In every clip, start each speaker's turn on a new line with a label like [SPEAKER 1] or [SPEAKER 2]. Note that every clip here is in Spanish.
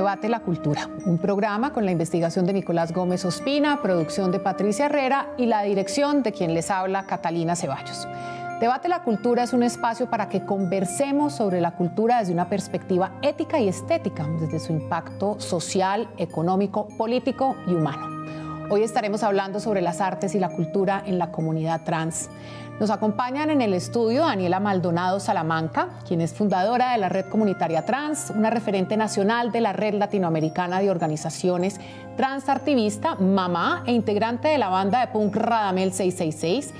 [SPEAKER 1] Debate la Cultura, un programa con la investigación de Nicolás Gómez Ospina, producción de Patricia Herrera y la dirección de quien les habla, Catalina Ceballos. Debate la Cultura es un espacio para que conversemos sobre la cultura desde una perspectiva ética y estética, desde su impacto social, económico, político y humano. Hoy estaremos hablando sobre las artes y la cultura en la comunidad trans. Nos acompañan en el estudio Daniela Maldonado Salamanca, quien es fundadora de la Red Comunitaria Trans, una referente nacional de la Red Latinoamericana de Organizaciones Transartivista, mamá e integrante de la banda de punk Radamel 666,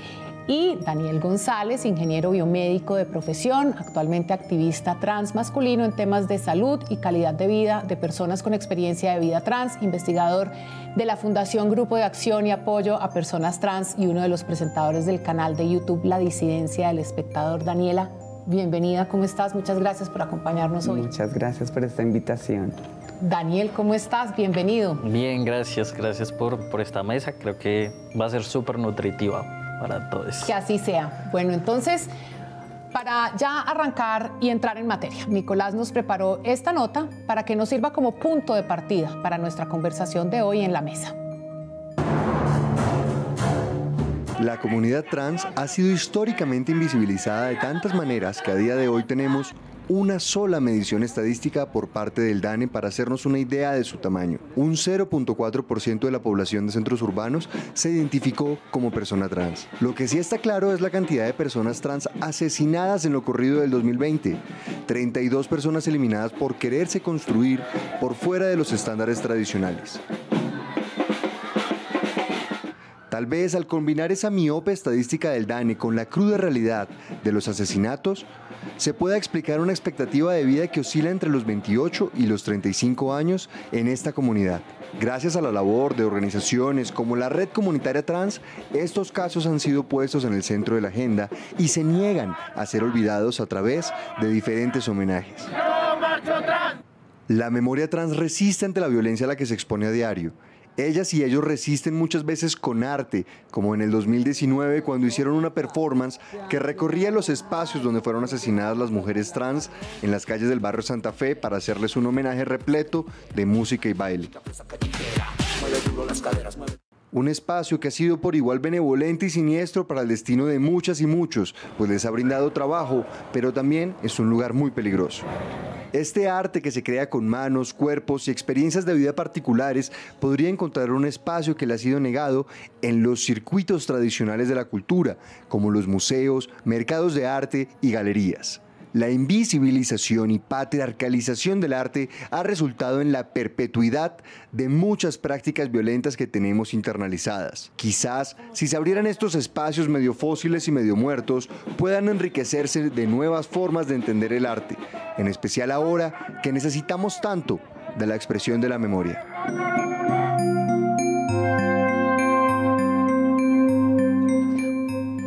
[SPEAKER 1] y Daniel González, ingeniero biomédico de profesión, actualmente activista trans masculino en temas de salud y calidad de vida de personas con experiencia de vida trans, investigador de la Fundación Grupo de Acción y Apoyo a Personas Trans y uno de los presentadores del canal de YouTube La Disidencia del Espectador. Daniela, bienvenida, ¿cómo estás? Muchas gracias por acompañarnos hoy.
[SPEAKER 2] Muchas gracias por esta invitación.
[SPEAKER 1] Daniel, ¿cómo estás? Bienvenido.
[SPEAKER 3] Bien, gracias por esta mesa. Creo que va a ser súper nutritiva para todos.
[SPEAKER 1] Que así sea. Bueno, entonces, para ya arrancar y entrar en materia, Nicolás nos preparó esta nota para que nos sirva como punto de partida para nuestra conversación de hoy en la mesa.
[SPEAKER 4] La comunidad trans ha sido históricamente invisibilizada de tantas maneras que a día de hoy tenemos una sola medición estadística por parte del DANE para hacernos una idea de su tamaño. Un 0.4% de la población de centros urbanos se identificó como persona trans. Lo que sí está claro es la cantidad de personas trans asesinadas en lo corrido del 2020. 32 personas eliminadas por quererse construir por fuera de los estándares tradicionales. Tal vez al combinar esa miope estadística del DANE con la cruda realidad de los asesinatos, se pueda explicar una expectativa de vida que oscila entre los 28 y los 35 años en esta comunidad. Gracias a la labor de organizaciones como la Red Comunitaria Trans, estos casos han sido puestos en el centro de la agenda y se niegan a ser olvidados a través de diferentes homenajes. La memoria trans resiste ante la violencia a la que se expone a diario. Ellas y ellos resisten muchas veces con arte, como en el 2019 cuando hicieron una performance que recorría los espacios donde fueron asesinadas las mujeres trans en las calles del barrio Santa Fe para hacerles un homenaje repleto de música y baile. Un espacio que ha sido por igual benevolente y siniestro para el destino de muchas y muchos, pues les ha brindado trabajo, pero también es un lugar muy peligroso. Este arte que se crea con manos, cuerpos y experiencias de vida particulares podría encontrar un espacio que le ha sido negado en los circuitos tradicionales de la cultura, como los museos, mercados de arte y galerías. La invisibilización y patriarcalización del arte ha resultado en la perpetuidad de muchas prácticas violentas que tenemos internalizadas. Quizás, si se abrieran estos espacios medio fósiles y medio muertos, puedan enriquecerse de nuevas formas de entender el arte, en especial ahora que necesitamos tanto de la expresión de la memoria.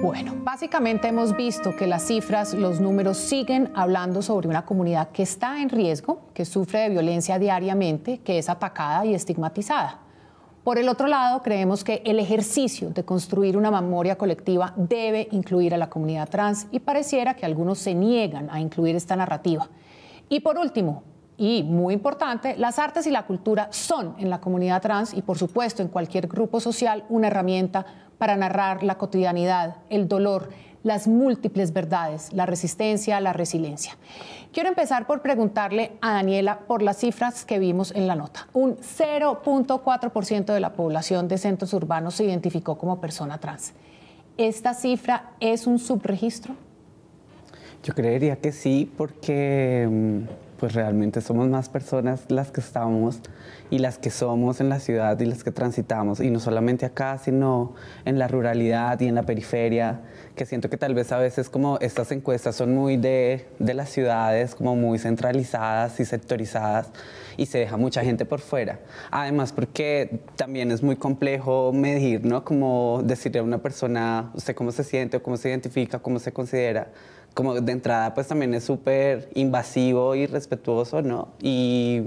[SPEAKER 1] Bueno, básicamente hemos visto que las cifras, los números siguen hablando sobre una comunidad que está en riesgo, que sufre de violencia diariamente, que es atacada y estigmatizada. Por el otro lado, creemos que el ejercicio de construir una memoria colectiva debe incluir a la comunidad trans y pareciera que algunos se niegan a incluir esta narrativa. Y por último, y muy importante, las artes y la cultura son en la comunidad trans y por supuesto en cualquier grupo social una herramienta para narrar la cotidianidad, el dolor, las múltiples verdades, la resistencia, la resiliencia. Quiero empezar por preguntarle a Daniela por las cifras que vimos en la nota. Un 0.4% de la población de centros urbanos se identificó como persona trans. ¿Esta cifra es un subregistro?
[SPEAKER 2] Yo creería que sí, porque pues realmente somos más personas las que estamos y las que somos en la ciudad y las que transitamos, y no solamente acá, sino en la ruralidad y en la periferia, que siento que tal vez a veces como estas encuestas son muy de las ciudades, como muy centralizadas y sectorizadas, y se deja mucha gente por fuera. Además, porque también es muy complejo medir, ¿no? Como decirle a una persona, usted cómo se siente, o cómo se identifica, cómo se considera. Como de entrada, pues también es súper invasivo y respetuoso, ¿no? Y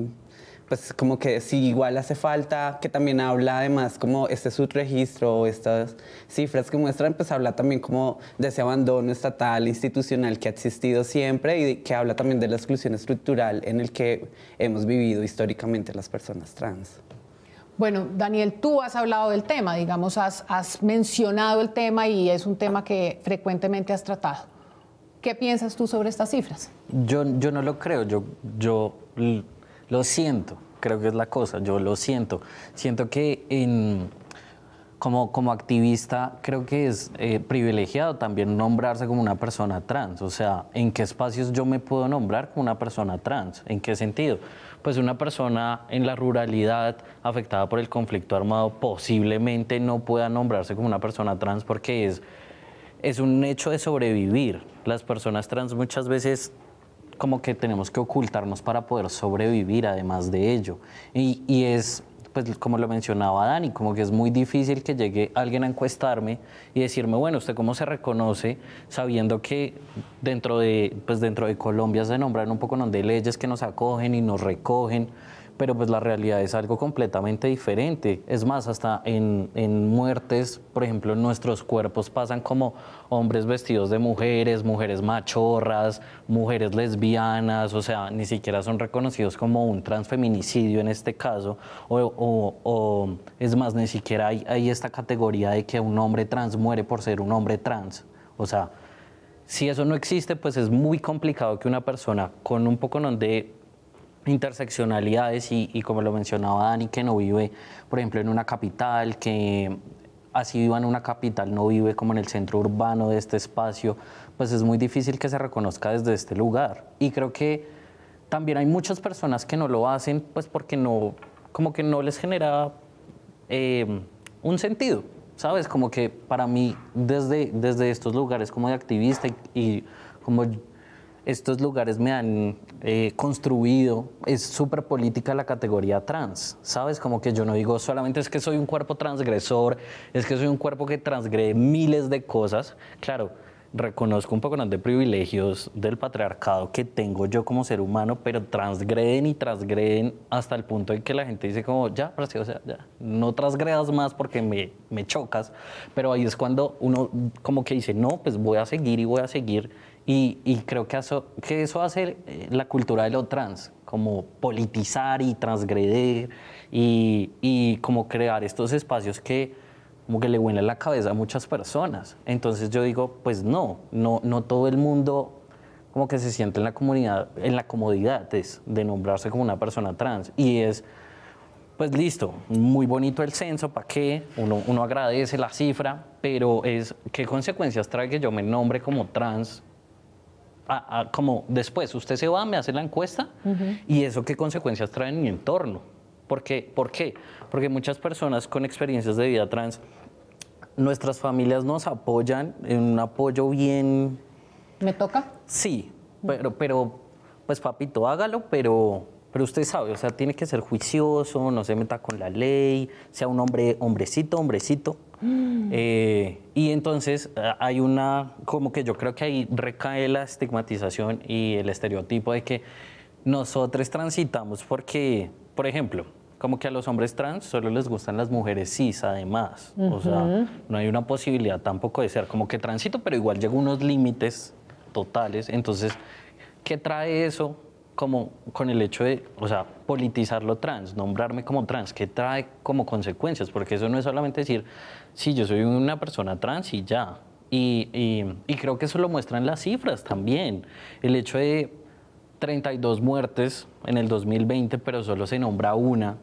[SPEAKER 2] pues como que sí, igual hace falta, que también habla además como este subregistro, estas cifras que muestran, pues habla también como de ese abandono estatal, institucional que ha existido siempre y que habla también de la exclusión estructural en el que hemos vivido históricamente las personas trans.
[SPEAKER 1] Bueno, Daniel, tú has hablado del tema, digamos, has mencionado el tema y es un tema que frecuentemente has tratado. ¿Qué piensas tú sobre estas cifras?
[SPEAKER 3] Yo no lo creo, yo lo siento, creo que es la cosa, yo lo siento. Siento que como activista creo que es privilegiado también nombrarse como una persona trans. O sea, ¿en qué espacios yo me puedo nombrar como una persona trans? ¿En qué sentido? Pues una persona en la ruralidad afectada por el conflicto armado posiblemente no pueda nombrarse como una persona trans porque es un hecho de sobrevivir. Las personas trans muchas veces como que tenemos que ocultarnos para poder sobrevivir además de ello. Y es, pues como lo mencionaba Dani, como que es muy difícil que llegue alguien a encuestarme y decirme, bueno, ¿usted cómo se reconoce? Sabiendo que dentro de Colombia se nombran un poco de leyes que nos acogen y nos recogen, pero pues la realidad es algo completamente diferente. Es más, hasta en muertes, por ejemplo, nuestros cuerpos pasan como hombres vestidos de mujeres, mujeres machorras, mujeres lesbianas, o sea, ni siquiera son reconocidos como un transfeminicidio en este caso, o es más, ni siquiera hay esta categoría de que un hombre trans muere por ser un hombre trans. O sea, si eso no existe, pues es muy complicado que una persona con un poco de interseccionalidades y como lo mencionaba Dani, que no vive, por ejemplo, en una capital, que así viva en una capital, no vive como en el centro urbano de este espacio, pues es muy difícil que se reconozca desde este lugar. Y creo que también hay muchas personas que no lo hacen, pues porque no, como que no les genera un sentido, ¿sabes? Como que para mí, desde estos lugares como de activista y como estos lugares me han construido, es súper política la categoría trans, ¿sabes? Como que yo no digo solamente es que soy un cuerpo transgresor, es que soy un cuerpo que transgrede miles de cosas. Claro, reconozco un poco de privilegios del patriarcado que tengo yo como ser humano, pero transgreden y transgreden hasta el punto en que la gente dice como, ya, pero sí, o sea, ya, no transgredas más porque me chocas, pero ahí es cuando uno como que dice, no, pues voy a seguir y voy a seguir. Y creo que eso hace la cultura de lo trans, como politizar y transgreder y como crear estos espacios que como que le huelen la cabeza a muchas personas. Entonces yo digo, pues no todo el mundo como que se siente en la comunidad, en la comodidad de nombrarse como una persona trans. Y es, pues listo, muy bonito el censo, ¿para qué? Uno agradece la cifra, pero ¿qué consecuencias trae que yo me nombre como trans? Como después usted se va, me hace la encuesta y eso qué consecuencias trae en mi entorno. ¿Por qué? Porque muchas personas con experiencias de vida trans, nuestras familias nos apoyan en un apoyo bien...
[SPEAKER 1] ¿Me toca?
[SPEAKER 3] Sí, pero pues papito, hágalo, pero usted sabe, o sea, tiene que ser juicioso, no se meta con la ley, sea un hombrecito. Y entonces hay como que yo creo que ahí recae la estigmatización y el estereotipo de que nosotros transitamos porque, por ejemplo, como que a los hombres trans solo les gustan las mujeres cis además. O sea, no hay una posibilidad tampoco de ser como que transito, pero igual llega a unos límites totales. Entonces, ¿qué trae eso? Como con el hecho de, o sea, politizar lo trans, nombrarme como trans, ¿qué trae como consecuencias? Porque eso no es solamente decir, sí, yo soy una persona trans y ya. Y creo que eso lo muestran las cifras también. El hecho de 32 muertes en el 2020, pero solo se nombra una,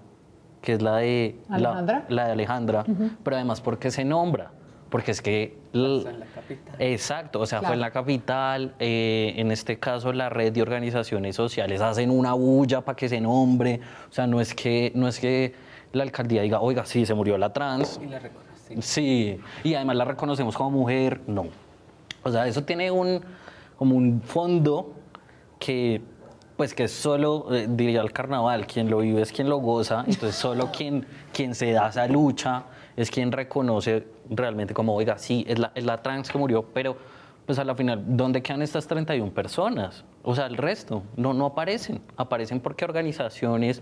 [SPEAKER 3] que es la de
[SPEAKER 1] Alejandra,
[SPEAKER 3] la de Alejandra. Pero además, ¿por qué se nombra? Porque es que...
[SPEAKER 2] en la capital.
[SPEAKER 3] Exacto, o sea,
[SPEAKER 1] claro,
[SPEAKER 3] fue en la capital, en este caso la red de organizaciones sociales hacen una bulla para que se nombre, o sea, no es que la alcaldía diga, oiga, sí, se murió la trans.
[SPEAKER 2] Y la reconocimos.
[SPEAKER 3] Sí, y además la reconocemos como mujer, no. O sea, eso tiene como un fondo que, pues que es solo, diría el carnaval, quien lo vive es quien lo goza, entonces solo quien se da esa lucha es quien reconoce realmente como, oiga, sí, es la trans que murió, pero pues a la final, ¿dónde quedan estas 31 personas? O sea, el resto no aparecen porque organizaciones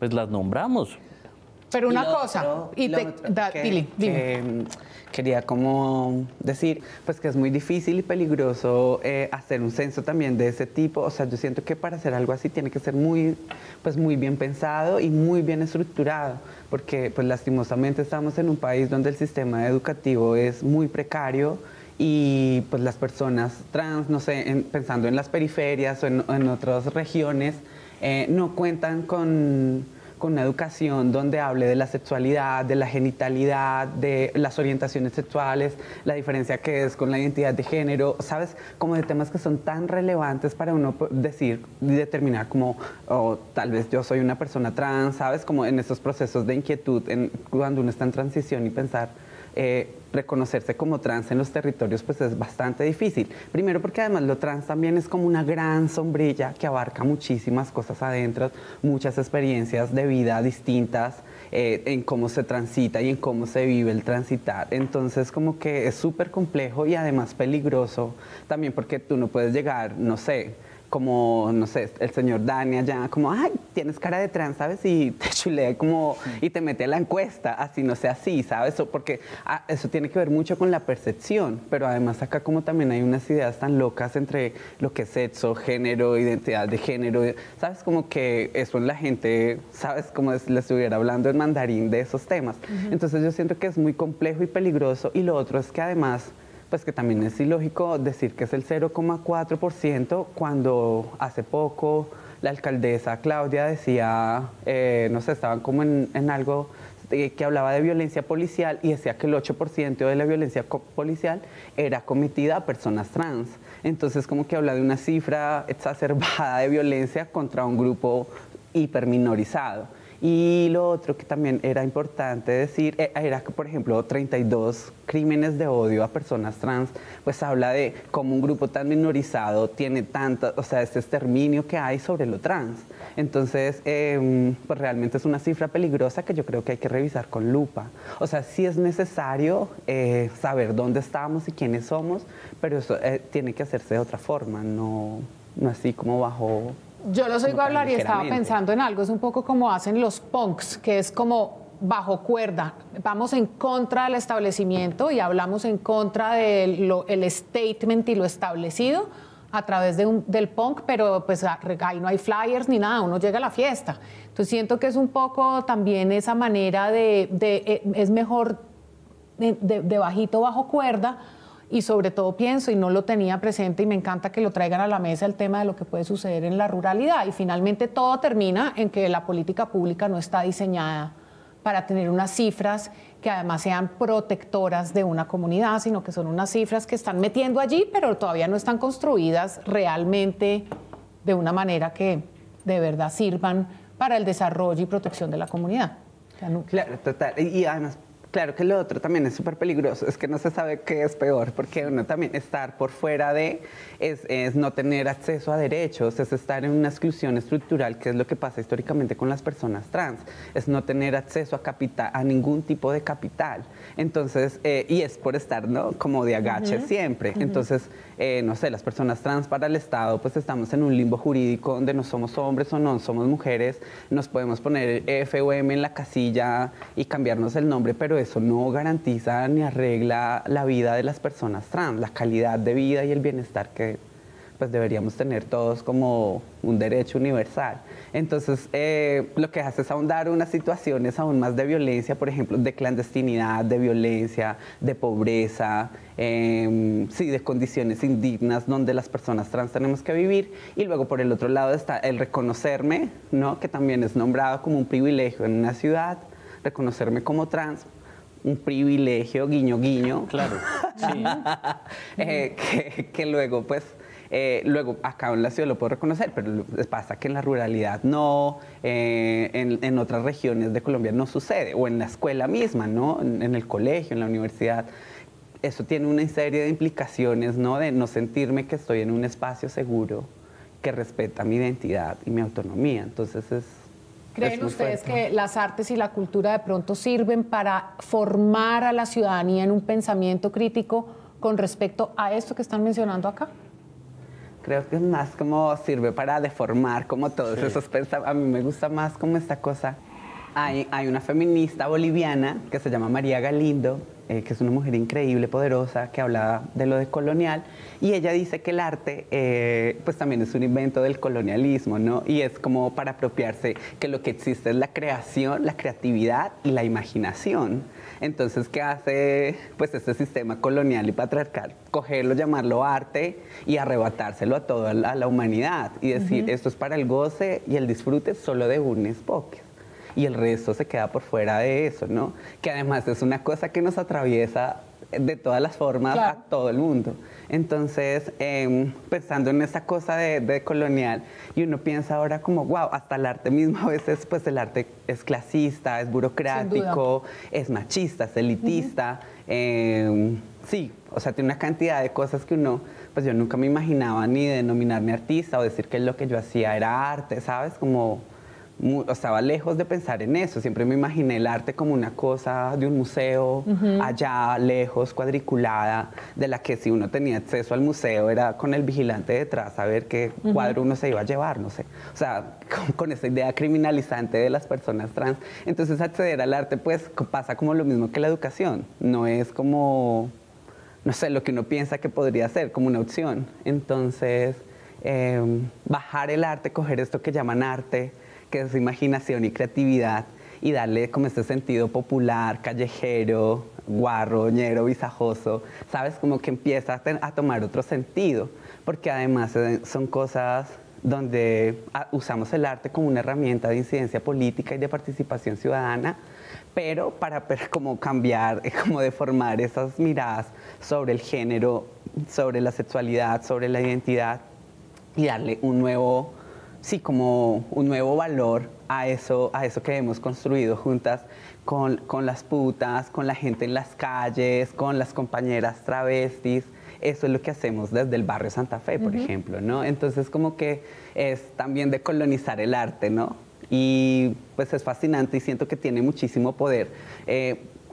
[SPEAKER 3] pues las nombramos.
[SPEAKER 1] Pero una
[SPEAKER 2] lo
[SPEAKER 1] cosa,
[SPEAKER 2] otro- lo otro
[SPEAKER 1] dime.
[SPEAKER 2] que quería como decir, pues que es muy difícil y peligroso hacer un censo también de ese tipo. O sea, yo siento que para hacer algo así tiene que ser muy bien pensado y muy bien estructurado, porque pues lastimosamente estamos en un país donde el sistema educativo es muy precario y pues las personas trans, no sé, pensando en las periferias o en otras regiones, no cuentan con una educación donde hable de la sexualidad, de la genitalidad, de las orientaciones sexuales, la diferencia que es con la identidad de género, ¿sabes? Como de temas que son tan relevantes para uno decir y determinar como, oh, tal vez yo soy una persona trans, ¿sabes? Como en esos procesos de inquietud, cuando uno está en transición y pensar, reconocerse como trans en los territorios pues es bastante difícil. Primero porque además lo trans también es como una gran sombrilla que abarca muchísimas cosas adentro, muchas experiencias de vida distintas en cómo se transita y en cómo se vive el transitar. Entonces como que es súper complejo y además peligroso también porque tú no puedes llegar, no sé, como, no sé, el señor Dani allá, como, ay, tienes cara de trans, ¿sabes? Y te chulea como, y te mete a la encuesta, así no sea así, ¿sabes? Porque eso tiene que ver mucho con la percepción, pero además acá como también hay unas ideas tan locas entre lo que es sexo, género, identidad de género, ¿sabes? Como que eso en la gente, ¿sabes? Como si le estuviera hablando en mandarín de esos temas. Entonces yo siento que es muy complejo y peligroso, y lo otro es que además pues que también es ilógico decir que es el 0,4% cuando hace poco la alcaldesa Claudia decía, no sé, estaban como en algo que hablaba de violencia policial y decía que el 8% de la violencia policial era cometida a personas trans. Entonces como que habla de una cifra exacerbada de violencia contra un grupo hiperminorizado. Y lo otro que también era importante decir era que, por ejemplo, 32 crímenes de odio a personas trans, pues habla de cómo un grupo tan minorizado tiene tanta, o sea, este exterminio que hay sobre lo trans. Entonces, pues realmente es una cifra peligrosa que yo creo que hay que revisar con lupa. O sea, sí es necesario saber dónde estamos y quiénes somos, pero eso tiene que hacerse de otra forma, no así como bajo...
[SPEAKER 1] Yo los oigo hablar y estaba pensando en algo, es un poco como hacen los punks, que es como bajo cuerda. Vamos en contra del establecimiento y hablamos en contra del statement y lo establecido a través del punk, pero pues ahí no hay flyers ni nada, uno llega a la fiesta. Entonces siento que es un poco también esa manera es mejor de bajito bajo cuerda. Y sobre todo pienso, y no lo tenía presente, y me encanta que lo traigan a la mesa, el tema de lo que puede suceder en la ruralidad. Y finalmente todo termina en que la política pública no está diseñada para tener unas cifras que además sean protectoras de una comunidad, sino que son unas cifras que están metiendo allí, pero todavía no están construidas realmente de una manera que de verdad sirvan para el desarrollo y protección de la comunidad.
[SPEAKER 2] Claro, total. Y además... Claro que lo otro también es súper peligroso, es que no se sabe qué es peor, porque uno también estar por fuera es no tener acceso a derechos, es estar en una exclusión estructural, que es lo que pasa históricamente con las personas trans, es no tener acceso a capital, a ningún tipo de capital. Entonces, y es por estar, ¿no? Como de agache siempre. Entonces, no sé, las personas trans para el Estado, pues estamos en un limbo jurídico donde no somos hombres o no somos mujeres, nos podemos poner F o M en la casilla y cambiarnos el nombre, pero eso no garantiza ni arregla la vida de las personas trans, la calidad de vida y el bienestar que pues deberíamos tener todos como un derecho universal. Entonces, lo que hace es ahondar unas situaciones aún más de violencia, por ejemplo, de clandestinidad, de violencia, de pobreza, sí, de condiciones indignas donde las personas trans tenemos que vivir. Y luego, por el otro lado, está el reconocerme, ¿no? Que también es nombrado como un privilegio en una ciudad, reconocerme como trans, un privilegio, guiño, guiño.
[SPEAKER 3] Claro, sí.
[SPEAKER 2] Que luego, pues, luego acá en la ciudad lo puedo reconocer, pero pasa que en la ruralidad no, en otras regiones de Colombia no sucede, o en la escuela misma, ¿no? En el colegio, en la universidad. Eso tiene una serie de implicaciones, ¿no? De no sentirme que estoy en un espacio seguro que respeta mi identidad y mi autonomía. Entonces
[SPEAKER 1] ¿Creen ustedes que las artes y la cultura de pronto sirven para formar a la ciudadanía en un pensamiento crítico con respecto a esto que están mencionando acá?
[SPEAKER 2] Creo que es más como sirve para deformar como todos esos pensamientos. A mí me gusta más como esta cosa. Hay una feminista boliviana que se llama María Galindo, que es una mujer increíble, poderosa, que habla de lo decolonial, y ella dice que el arte pues también es un invento del colonialismo, ¿no? Y es como para apropiarse que lo que existe es la creación, la creatividad y la imaginación. Entonces, ¿qué hace pues este sistema colonial y patriarcal? Cogerlo, llamarlo arte y arrebatárselo a toda la humanidad y decir, esto es para el goce y el disfrute solo de unos pocos. Y el resto se queda por fuera de eso, ¿no? Que además es una cosa que nos atraviesa de todas las formas a todo el mundo. Entonces, pensando en esa cosa de colonial, y uno piensa ahora como, wow, hasta el arte mismo a veces, pues el arte es clasista, es burocrático, es machista, es elitista. Sí, o sea, tiene una cantidad de cosas que uno, pues yo nunca me imaginaba ni denominarme artista o decir que lo que yo hacía era arte, ¿sabes? Como estaba lejos de pensar en eso. Siempre me imaginé el arte como una cosa de un museo, allá, lejos, cuadriculada, de la que si uno tenía acceso al museo era con el vigilante detrás a ver qué cuadro uno se iba a llevar, no sé. O sea, con esa idea criminalizante de las personas trans. Entonces, acceder al arte, pues, pasa como lo mismo que la educación. No es como, no sé, lo que uno piensa que podría ser, como una opción. Entonces, bajar el arte, coger esto que llaman arte, que es imaginación y creatividad, y darle como este sentido popular, callejero, guarro, ñero, visajoso, ¿sabes? Como que empieza a tomar otro sentido, porque además son cosas donde usamos el arte como una herramienta de incidencia política y de participación ciudadana, pero para como cambiar, como deformar esas miradas sobre el género, sobre la sexualidad, sobre la identidad, y darle un nuevo, sí, como un nuevo valor a eso que hemos construido juntas con las putas, con la gente en las calles, con las compañeras travestis. Eso es lo que hacemos desde el barrio Santa Fe, por ejemplo, ¿no? Entonces, como que es también decolonizar el arte, ¿no? Y pues es fascinante y siento que tiene muchísimo poder.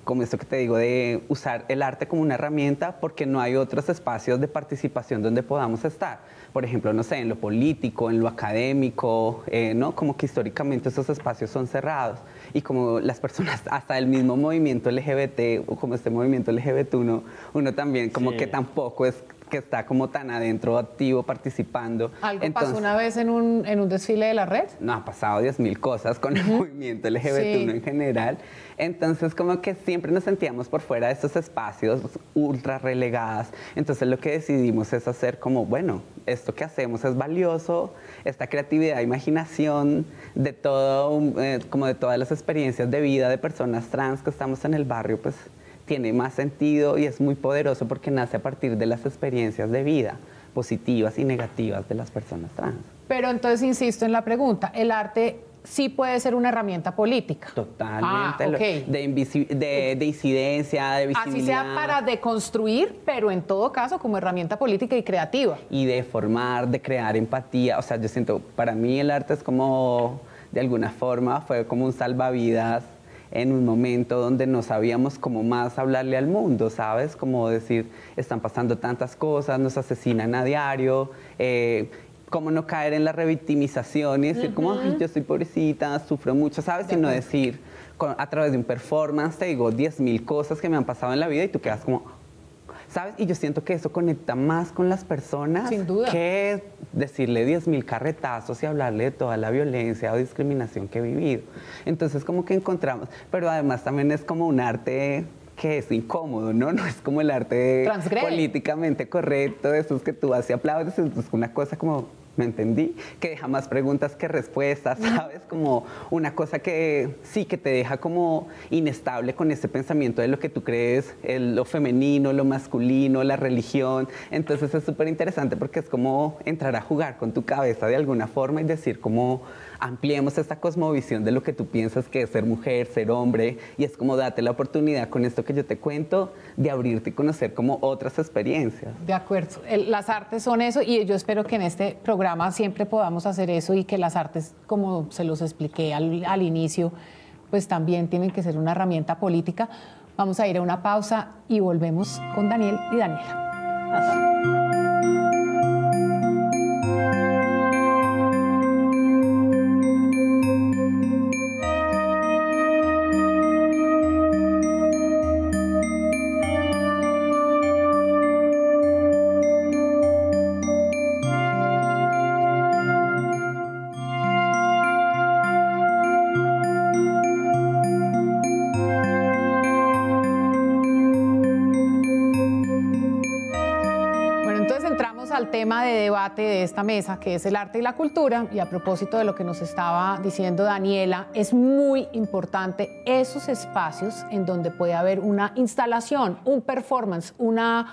[SPEAKER 2] Como esto que te digo, de usar el arte como una herramienta, porque no hay otros espacios de participación donde podamos estar. Por ejemplo, no sé, en lo político, en lo académico, ¿no? Como que históricamente esos espacios son cerrados. Y como las personas, hasta el mismo movimiento LGBT, o como este movimiento LGBT, uno también como que tampoco es que está como tan adentro, activo, participando.
[SPEAKER 1] ¿Algo pasó una vez en un desfile de la red?
[SPEAKER 2] No, ha pasado 10.000 cosas con el movimiento LGBT en general. Entonces, como que siempre nos sentíamos por fuera de estos espacios ultra relegadas. Entonces, lo que decidimos es hacer como, bueno, esto que hacemos es valioso, esta creatividad, imaginación de todo, como de todas las experiencias de vida de personas trans que estamos en el barrio, pues tiene más sentido y es muy poderoso porque nace a partir de las experiencias de vida positivas y negativas de las personas trans.
[SPEAKER 1] Pero entonces insisto en la pregunta, ¿el arte sí puede ser una herramienta política?
[SPEAKER 2] Totalmente. De incidencia, de visibilidad.
[SPEAKER 1] Así sea para deconstruir, pero en todo caso como herramienta política y creativa.
[SPEAKER 2] Y de formar, de crear empatía. O sea, yo siento, para mí el arte es como, de alguna forma, fue como un salvavidas en un momento donde no sabíamos cómo más hablarle al mundo, ¿sabes? Como decir, están pasando tantas cosas, nos asesinan a diario, cómo no caer en la revictimización y decir como, ay, yo soy pobrecita, sufro mucho, ¿sabes? Sino decir, a través de un performance, te digo 10.000 cosas que me han pasado en la vida y tú quedas como, ¿sabes? Y yo siento que eso conecta más con las personas.
[SPEAKER 1] Sin duda.
[SPEAKER 2] Que decirle 10.000 carretazos y hablarle de toda la violencia o discriminación que he vivido. Entonces, como que encontramos, pero además también es como un arte que es incómodo, ¿no? No es como el arte políticamente correcto, de esos que tú vas y aplaudes, es una cosa como, ¿me entendí? Que deja más preguntas que respuestas, ¿sabes? Como una cosa que sí, que te deja como inestable con ese pensamiento de lo que tú crees, lo femenino, lo masculino, la religión. Entonces es súper interesante porque es como entrar a jugar con tu cabeza de alguna forma y decir como ampliemos esta cosmovisión de lo que tú piensas que es ser mujer, ser hombre, y es como date la oportunidad con esto que yo te cuento de abrirte y conocer como otras experiencias.
[SPEAKER 1] De acuerdo, las artes son eso y yo espero que en este programa siempre podamos hacer eso y que las artes, como se los expliqué al inicio, pues también tienen que ser una herramienta política. Vamos a ir a una pausa y volvemos con Daniel y Daniela. al tema de debate de esta mesa, que es el arte y la cultura. Y a propósito de lo que nos estaba diciendo Daniela, es muy importante esos espacios en donde puede haber una instalación, un performance, una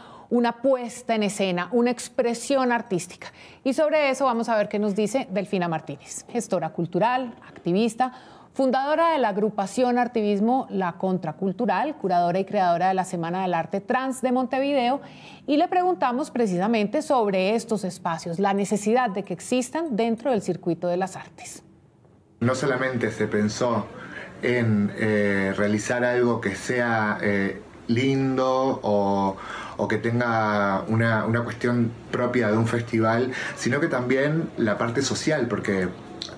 [SPEAKER 1] puesta en escena, una expresión artística. Y sobre eso vamos a ver qué nos dice Delfina Martínez, gestora cultural, activista, fundadora de la agrupación Artivismo La Contracultural, curadora y creadora de la Semana del Arte Trans de Montevideo, y le preguntamos precisamente sobre estos espacios, la necesidad de que existan dentro del circuito de las artes.
[SPEAKER 5] No solamente se pensó en realizar algo que sea lindo o que tenga una cuestión propia de un festival, sino que también la parte social, porque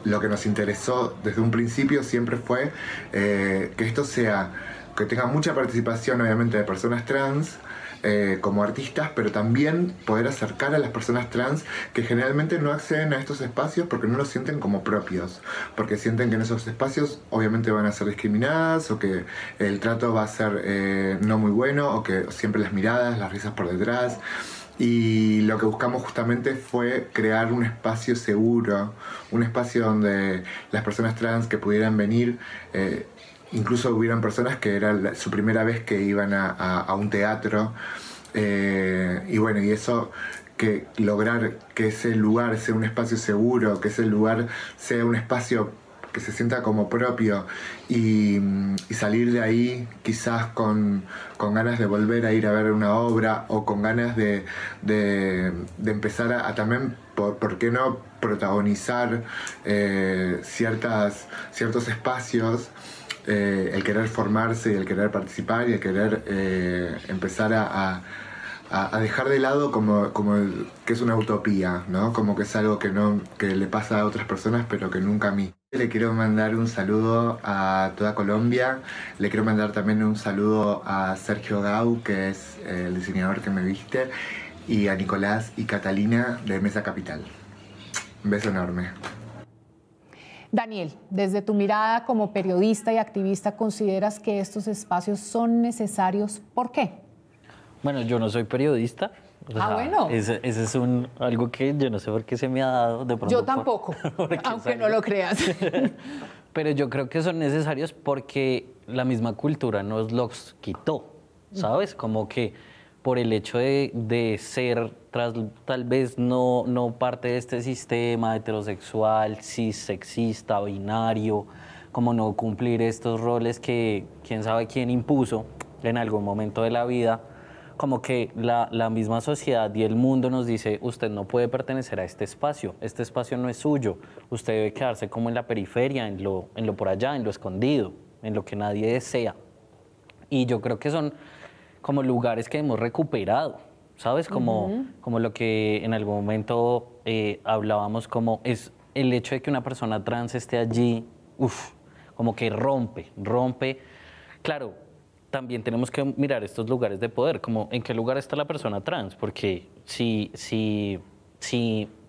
[SPEAKER 5] lo que nos interesó desde un principio siempre fue que esto que tenga mucha participación, obviamente, de personas trans como artistas, pero también poder acercar a las personas trans que generalmente no acceden a estos espacios porque no los sienten como propios, porque sienten que en esos espacios obviamente van a ser discriminadas, o que el trato va a ser no muy bueno, o que siempre las miradas, las risas por detrás. Y lo que buscamos justamente fue crear un espacio seguro, un espacio donde las personas trans que pudieran venir, incluso hubieran personas que era su primera vez que iban a un teatro, y bueno, y eso, que lograr que ese lugar sea un espacio seguro, que ese lugar sea un espacio que se sienta como propio, y salir de ahí quizás con ganas de volver a ir a ver una obra, o con ganas de empezar a también, ¿por qué no?, protagonizar ciertos espacios, el querer formarse y el querer participar y el querer empezar a dejar de lado como que es una utopía, ¿no? Como que es algo que le pasa a otras personas pero que nunca a mí. Le quiero mandar un saludo a toda Colombia, le quiero mandar también un saludo a Sergio Gau, que es el diseñador que me viste, y a Nicolás y Catalina de Mesa Capital. Un beso enorme.
[SPEAKER 1] Daniel, desde tu mirada como periodista y activista, ¿consideras que estos espacios son necesarios? ¿Por qué?
[SPEAKER 3] Bueno, yo no soy periodista.
[SPEAKER 1] Bueno.
[SPEAKER 3] Ese es algo que yo no sé por qué se me ha dado de pronto.
[SPEAKER 1] Yo tampoco, aunque no lo creas.
[SPEAKER 3] Pero yo creo que son necesarios porque la misma cultura nos los quitó, ¿sabes? Como que por el hecho de ser tal vez no parte de este sistema heterosexual, cissexista, binario, como no cumplir estos roles que quién sabe quién impuso en algún momento de la vida, como que la misma sociedad y el mundo nos dice: usted no puede pertenecer a este espacio no es suyo, usted debe quedarse como en la periferia, en lo por allá, en lo escondido, en lo que nadie desea. Y yo creo que son como lugares que hemos recuperado, ¿sabes? Como lo que en algún momento hablábamos, como es el hecho de que una persona trans esté allí, como que rompe. Claro, también tenemos que mirar estos lugares de poder, como en qué lugar está la persona trans, porque si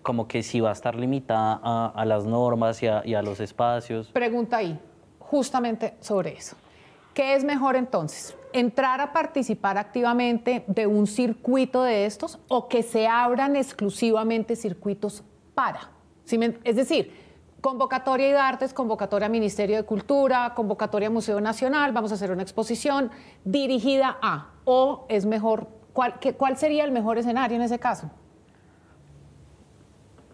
[SPEAKER 3] como que si va a estar limitada a las normas y a los espacios.
[SPEAKER 1] Pregunta ahí, justamente sobre eso. ¿Qué es mejor entonces? ¿Entrar a participar activamente de un circuito de estos, o que se abran exclusivamente circuitos para? Es decir, convocatoria IDARTES, convocatoria Ministerio de Cultura, convocatoria Museo Nacional, vamos a hacer una exposición dirigida a, o es mejor, ¿cuál sería el mejor escenario en ese caso?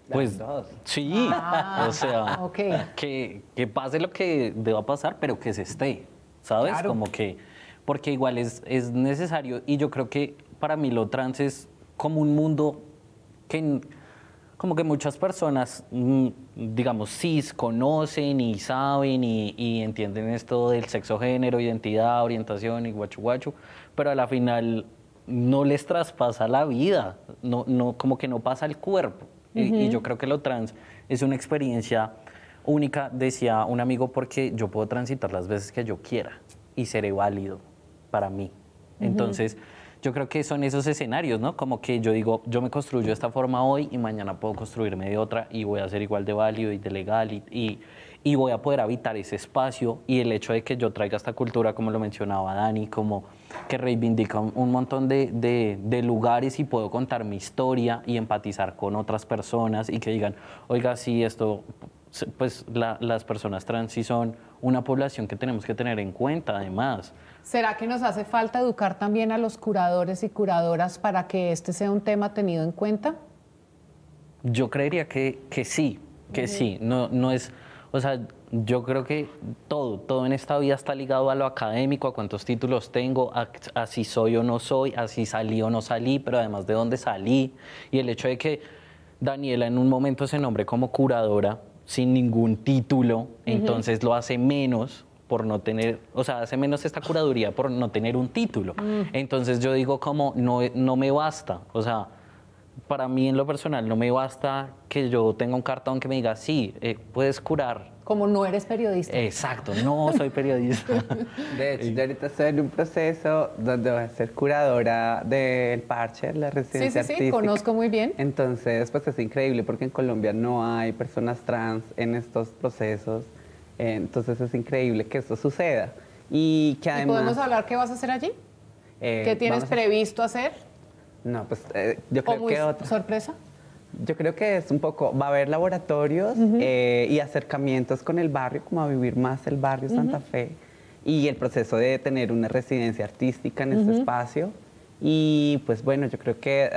[SPEAKER 3] Pues sí, o sea,
[SPEAKER 1] okay.
[SPEAKER 3] que pase lo que deba pasar, pero que se esté, ¿sabes?
[SPEAKER 1] Claro.
[SPEAKER 3] Como que, porque igual es necesario, y yo creo que para mí lo trans es como un mundo que como que muchas personas, digamos, cis, conocen y saben y entienden esto del sexo, género, identidad, orientación y guachu, pero a la final no les traspasa la vida, no, como que no pasa el cuerpo. Y yo creo que lo trans es una experiencia única, decía un amigo, porque yo puedo transitar las veces que yo quiera y seré válido para mí. Entonces, yo creo que son esos escenarios, ¿no? Como que yo digo, yo me construyo de esta forma hoy y mañana puedo construirme de otra y voy a ser igual de válido y de legal. Y y voy a poder habitar ese espacio, y el hecho de que yo traiga esta cultura, como lo mencionaba Dani, como que reivindica un montón de lugares, y puedo contar mi historia y empatizar con otras personas y que digan, oiga, sí, esto, pues las personas trans sí son una población que tenemos que tener en cuenta además.
[SPEAKER 1] ¿Será que nos hace falta educar también a los curadores y curadoras para que este sea un tema tenido en cuenta?
[SPEAKER 3] Yo creería que sí, que sí. No es, o sea, yo creo que todo en esta vida está ligado a lo académico, a cuántos títulos tengo, a si soy o no soy, a si salí o no salí, pero además de dónde salí. Y el hecho de que Daniela en un momento se nombre como curadora sin ningún título, entonces lo hace menos por no tener, o sea, hace menos esta curaduría por no tener un título. Entonces yo digo como, no me basta, o sea, para mí en lo personal no me basta que yo tenga un cartón que me diga, sí, puedes curar.
[SPEAKER 1] Como no eres periodista.
[SPEAKER 3] Exacto, no soy periodista.
[SPEAKER 2] De hecho, yo ahorita estoy en un proceso donde voy a ser curadora del Parche, la residencia
[SPEAKER 1] Sí,
[SPEAKER 2] artística.
[SPEAKER 1] conozco muy bien.
[SPEAKER 2] Entonces, pues es increíble porque en Colombia no hay personas trans en estos procesos. Entonces es increíble que esto suceda. Y que además...
[SPEAKER 1] ¿Y podemos hablar qué vas a hacer allí? ¿Qué tienes previsto hacer?
[SPEAKER 2] No, pues yo
[SPEAKER 1] ¿O
[SPEAKER 2] creo
[SPEAKER 1] muy
[SPEAKER 2] que otra.
[SPEAKER 1] sorpresa?
[SPEAKER 2] Yo creo que es un poco, va a haber laboratorios y acercamientos con el barrio, como a vivir más el barrio Santa Fe, y el proceso de tener una residencia artística en este espacio. Y pues bueno, yo creo que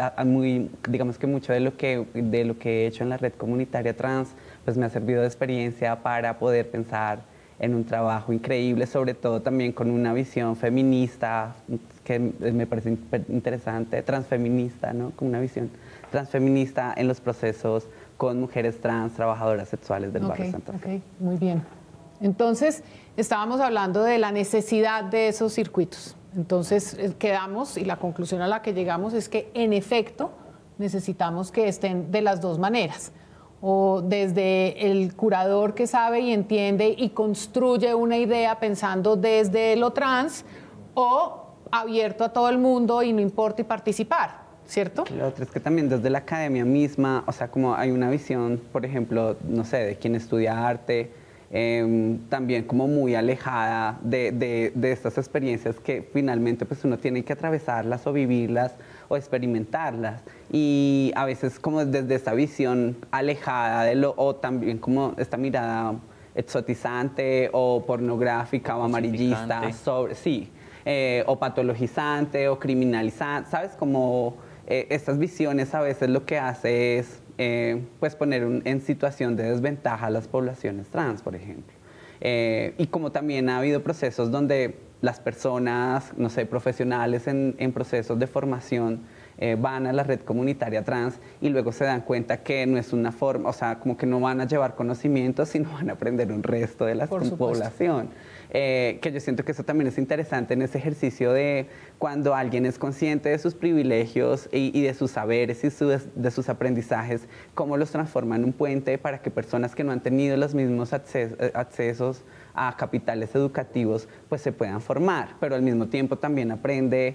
[SPEAKER 2] digamos que mucho de lo que he hecho en la red comunitaria trans, pues me ha servido de experiencia para poder pensar en un trabajo increíble, sobre todo también con una visión feminista, que me parece interesante, transfeminista, ¿no? Con una visión transfeminista en los procesos con mujeres trans, trabajadoras sexuales del barrio Santa Fe.
[SPEAKER 1] Ok, muy bien. Entonces, estábamos hablando de la necesidad de esos circuitos. Entonces, quedamos, y la conclusión a la que llegamos es que, en efecto, necesitamos que estén de las dos maneras. O desde el curador que sabe y entiende y construye una idea pensando desde lo trans, o abierto a todo el mundo y no importa y participar, ¿cierto?
[SPEAKER 2] Lo otro es que también desde la academia misma, o sea, como hay una visión, por ejemplo, no sé, de quien estudia arte, también como muy alejada de estas experiencias que finalmente pues uno tiene que atravesarlas o vivirlas o experimentarlas, y a veces como desde esta visión alejada o también como esta mirada exotizante o pornográfica o amarillista sobre, o patologizante o criminalizante, ¿sabes? Como estas visiones a veces lo que hace es pues poner en situación de desventaja a las poblaciones trans, por ejemplo. Y como también ha habido procesos donde las personas, no sé, profesionales en procesos de formación van a la red comunitaria trans y luego se dan cuenta que no es una forma, o sea, como que no van a llevar conocimientos, sino van a aprender un resto de la población. Que yo siento que eso también es interesante en ese ejercicio de cuando alguien es consciente de sus privilegios y de sus saberes y de sus aprendizajes, cómo los transforma en un puente para que personas que no han tenido los mismos accesos a capitales educativos pues se puedan formar, pero al mismo tiempo también aprende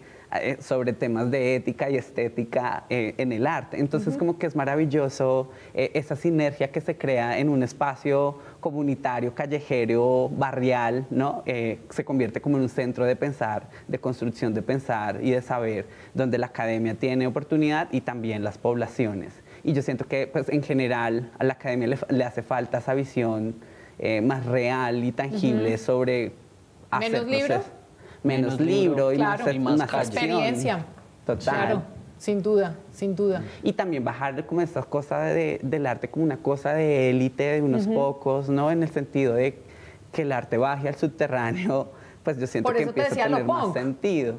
[SPEAKER 2] sobre temas de ética y estética en el arte. Entonces como que es maravilloso esa sinergia que se crea en un espacio comunitario, callejero, barrial, ¿no? Se convierte como en un centro de pensar, de construcción de pensar y de saber, donde la academia tiene oportunidad y también las poblaciones. Y yo siento que pues, en general a la academia le hace falta esa visión más real y tangible sobre hacer
[SPEAKER 1] ¿Menos libro?
[SPEAKER 2] Menos libro y
[SPEAKER 1] claro,
[SPEAKER 2] más
[SPEAKER 1] experiencia.
[SPEAKER 2] Total.
[SPEAKER 1] Claro, sin duda, sin duda.
[SPEAKER 2] Y también bajar como esta cosa del arte como una cosa de élite, de unos pocos, ¿no? En el sentido de que el arte baje al subterráneo, pues yo siento que empieza a tener más sentido.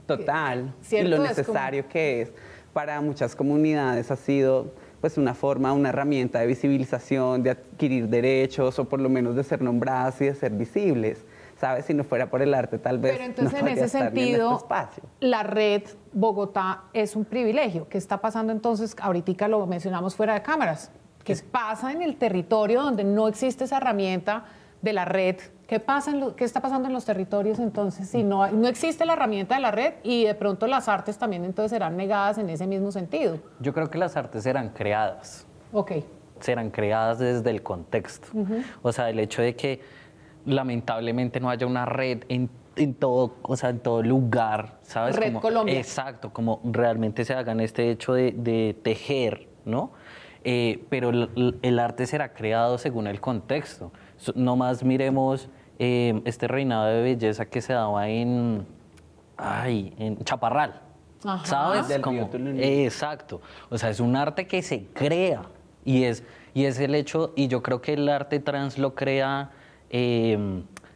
[SPEAKER 2] Total. Y lo necesario que es para muchas comunidades ha sido pues una forma, una herramienta de visibilización, de adquirir derechos o por lo menos de ser nombradas y de ser visibles. ¿Sabes? Si no fuera por el arte, tal vez.
[SPEAKER 1] Pero entonces,
[SPEAKER 2] no
[SPEAKER 1] en ese sentido,
[SPEAKER 2] espacio.
[SPEAKER 1] La red Bogotá es un privilegio. ¿Qué está pasando entonces? Ahorita lo mencionamos fuera de cámaras. ¿Qué pasa en el territorio donde no existe esa herramienta de la red? ¿Qué está pasando en los territorios entonces si no existe la herramienta de la red y de pronto las artes también entonces serán negadas en ese mismo sentido?
[SPEAKER 3] Yo creo que las artes serán creadas.
[SPEAKER 1] Ok.
[SPEAKER 3] serán creadas desde el contexto. O sea, el hecho de que lamentablemente no haya una red en todo, o sea, en todo lugar, ¿sabes?
[SPEAKER 1] Red
[SPEAKER 3] como,
[SPEAKER 1] Colombia.
[SPEAKER 3] Exacto, como realmente se hagan este hecho de tejer, ¿no? Pero el arte será creado según el contexto. No más miremos este reinado de belleza que se daba en Chaparral,
[SPEAKER 1] Ajá.
[SPEAKER 3] ¿sabes?
[SPEAKER 2] Del
[SPEAKER 3] Como,
[SPEAKER 2] río Tuluní.
[SPEAKER 3] exacto. O sea, es un arte que se crea y es el hecho, y yo creo que el arte trans lo crea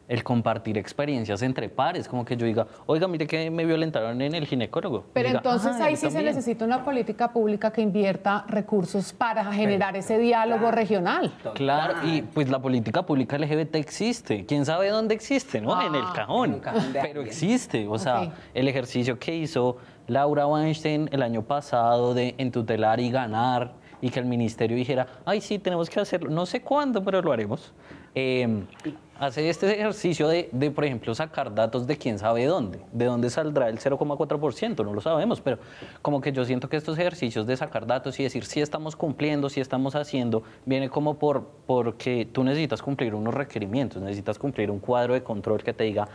[SPEAKER 3] el compartir experiencias entre pares, como que yo diga, oiga, mire que me violentaron en el ginecólogo.
[SPEAKER 1] Pero
[SPEAKER 3] Y diga,
[SPEAKER 1] entonces
[SPEAKER 3] "Ah,
[SPEAKER 1] ahí
[SPEAKER 3] yo
[SPEAKER 1] sí se
[SPEAKER 3] también".
[SPEAKER 1] necesita una política pública que invierta recursos para generar ese diálogo regional.
[SPEAKER 3] Claro, y pues la política pública LGBT existe. ¿Quién sabe dónde existe, no? En el cajón.
[SPEAKER 2] en un cajón de
[SPEAKER 3] Pero
[SPEAKER 2] alguien.
[SPEAKER 3] existe. O sea,
[SPEAKER 1] Ok.
[SPEAKER 3] el ejercicio que hizo Laura Weinstein el año pasado de entutelar y ganar y que el ministerio dijera, ay, sí, tenemos que hacerlo. No sé cuándo, pero lo haremos. Hace este ejercicio de, por ejemplo, sacar datos de quién sabe dónde. ¿De dónde saldrá el 0,4%? No lo sabemos, pero como que yo siento que estos ejercicios de sacar datos y decir si estamos cumpliendo, si estamos haciendo, viene como porque tú necesitas cumplir unos requerimientos, necesitas cumplir un cuadro de control que te diga,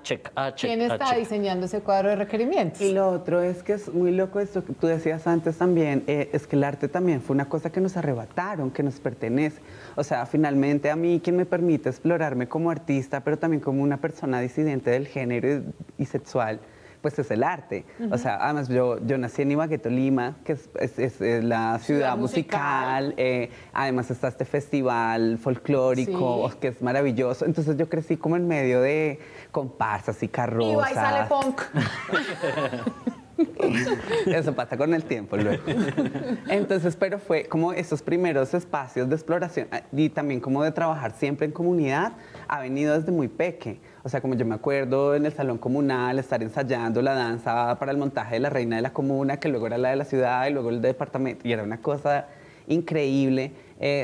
[SPEAKER 3] check, check,
[SPEAKER 1] ¿Quién está
[SPEAKER 3] check.
[SPEAKER 1] diseñando ese cuadro de requerimientos?
[SPEAKER 2] Y lo otro es que es muy loco esto que tú decías antes también, es que el arte también fue una cosa que nos arrebataron, que nos pertenece. O sea, finalmente a mí quien me permite explorarme como artista, pero también como una persona disidente del género y sexual, pues es el arte. O sea, además yo nací en Ibagué, Tolima, que es la ciudad musical. Además está este festival folclórico,
[SPEAKER 1] Sí.
[SPEAKER 2] que es maravilloso. Entonces yo crecí como en medio de comparsas y carrozas.
[SPEAKER 1] Y va y sale punk.
[SPEAKER 2] Eso pasa con el tiempo luego. Entonces, pero fue como esos primeros espacios de exploración y también como de trabajar siempre en comunidad, ha venido desde muy peque. O sea, como yo me acuerdo en el salón comunal, estar ensayando la danza para el montaje de la reina de la comuna, que luego era la de la ciudad y luego el de departamento, y era una cosa increíble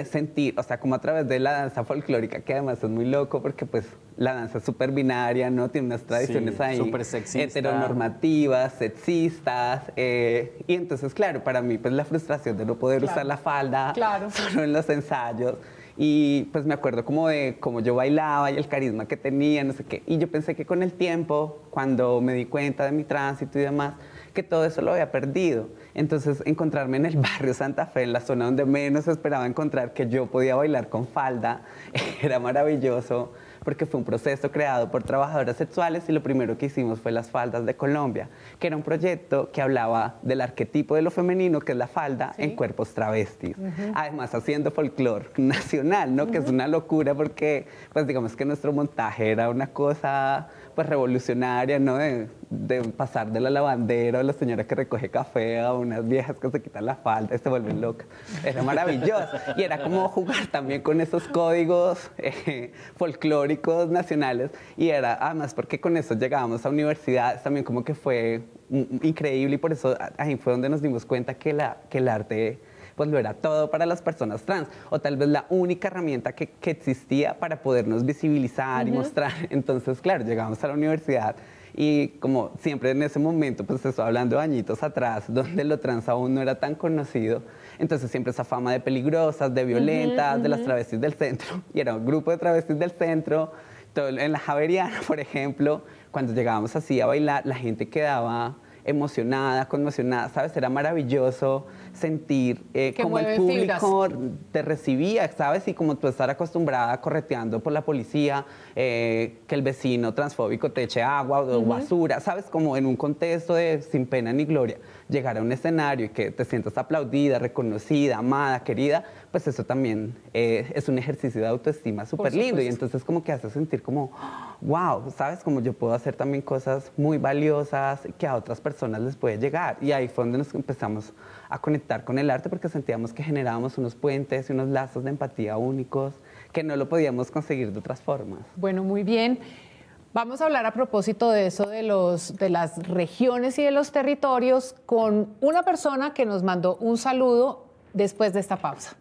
[SPEAKER 2] sentir, o sea, como a través de la danza folclórica, que además es muy loco porque pues la danza es súper binaria, ¿no? Tiene unas tradiciones
[SPEAKER 3] Sí,
[SPEAKER 2] ahí
[SPEAKER 3] súper sexista.
[SPEAKER 2] heteronormativas, sexistas, y entonces, claro, para mí pues la frustración de no poder
[SPEAKER 1] Claro.
[SPEAKER 2] usar la falda
[SPEAKER 1] Claro.
[SPEAKER 2] solo en los ensayos, y pues me acuerdo como de cómo yo bailaba y el carisma que tenía, no sé qué, y yo pensé que con el tiempo, cuando me di cuenta de mi tránsito y demás, que todo eso lo había perdido. Entonces, encontrarme en el barrio Santa Fe, en la zona donde menos esperaba encontrar que yo podía bailar con falda, era maravilloso, porque fue un proceso creado por trabajadoras sexuales y lo primero que hicimos fue las faldas de Colombia, que era un proyecto que hablaba del arquetipo de lo femenino, que es la falda,
[SPEAKER 1] Sí.
[SPEAKER 2] en cuerpos travestis. Además, haciendo folclore nacional, ¿no? Que es una locura porque, pues digamos que nuestro montaje era una cosa pues revolucionaria, ¿no? De pasar de la lavandera o la señora que recoge café a unas viejas que se quitan la falda y se vuelven locas. Era maravilloso. Y era como jugar también con esos códigos folclóricos nacionales. Y era, además, porque con eso llegábamos a universidades, también como que fue increíble y por eso ahí fue donde nos dimos cuenta que el arte pues lo era todo para las personas trans, o tal vez la única herramienta que existía para podernos visibilizar y mostrar. Entonces, claro, llegamos a la universidad y como siempre en ese momento, pues estoy hablando de añitos atrás, donde lo trans aún no era tan conocido, entonces siempre esa fama de peligrosas, de violentas, de las travestis del centro, y era un grupo de travestis del centro, todo en la Javeriana, por ejemplo, cuando llegábamos así a bailar, la gente quedaba emocionada, conmocionada, ¿sabes? Era maravilloso sentir como el
[SPEAKER 1] mueve
[SPEAKER 2] público te recibía, ¿sabes? Y como tú estar acostumbrada correteando por la policía, que el vecino transfóbico te eche agua o basura, ¿sabes? Como en un contexto de sin pena ni gloria, llegar a un escenario y que te sientas aplaudida, reconocida, amada, querida, pues eso también es un ejercicio de autoestima súper lindo y entonces como que hace sentir como, wow, ¿sabes? Como yo puedo hacer también cosas muy valiosas que a otras personas les puede llegar. Y ahí fue donde nos empezamos a conectar con el arte porque sentíamos que generábamos unos puentes y unos lazos de empatía únicos que no lo podíamos conseguir de otras formas.
[SPEAKER 1] Bueno, muy bien. Vamos a hablar a propósito de eso de las regiones y de los territorios con una persona que nos mandó un saludo después de esta pausa.